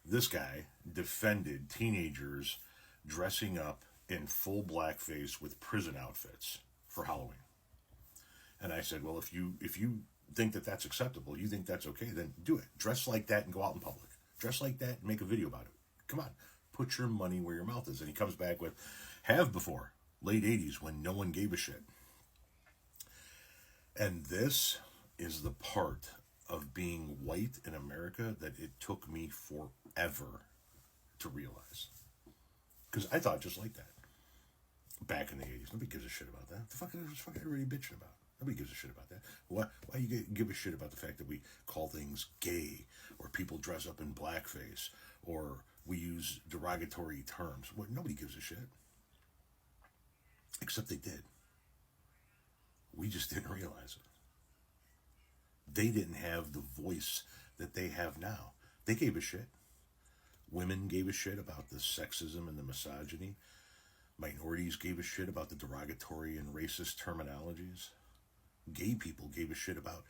This guy defended teenagers dressing up in full blackface with prison outfits for Halloween. And I said, well, if you think that that's acceptable, you think that's okay, then do it. Dress like that and go out in public. Dress like that and make a video about it. Come on, put your money where your mouth is. And he comes back with, have before, late 80s, when no one gave a shit. And this is the part of being white in America that it took me forever to realize. Because I thought just like that. Back in the 80s, nobody gives a shit about that. The fuck is fucking everybody bitching about? Nobody gives a shit about that. Why you give a shit about the fact that we call things gay, or people dress up in blackface, or we use derogatory terms? What? Nobody gives a shit. Except they did. We just didn't realize it. They didn't have the voice that they have now. They gave a shit. Women gave a shit about the sexism and the misogyny. Minorities gave a shit about the derogatory and racist terminologies. Gay people gave a shit about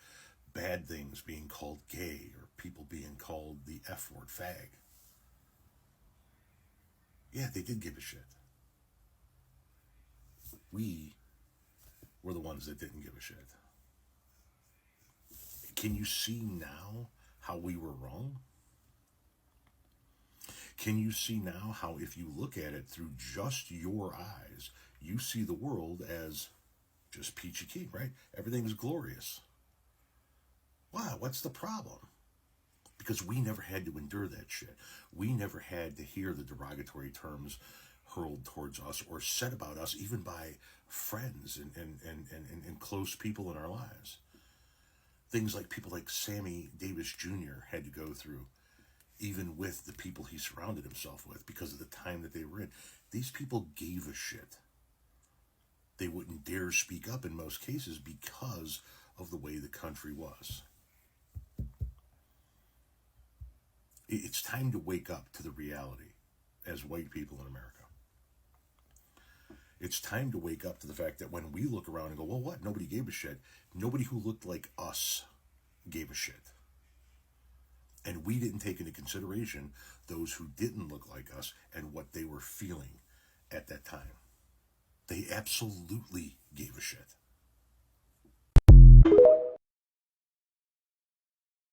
bad things being called gay, or people being called the F word, fag. Yeah, they did give a shit. We were the ones that didn't give a shit. Can you see now how we were wrong? Can you see now how, if you look at it through just your eyes, you see the world as just peachy keen, right? Everything's glorious. Why? What's the problem? Because we never had to endure that shit. We never had to hear the derogatory terms hurled towards us or said about us, even by friends and close people in our lives. Things like people like Sammy Davis Jr. had to go through, even with the people he surrounded himself with, because of the time that they were in. These people gave a shit. They wouldn't dare speak up in most cases because of the way the country was. It's time to wake up to the reality as white people in America. It's time to wake up to the fact that when we look around and go, well, what? Nobody gave a shit. Nobody who looked like us gave a shit. And we didn't take into consideration those who didn't look like us and what they were feeling at that time. They absolutely gave a shit.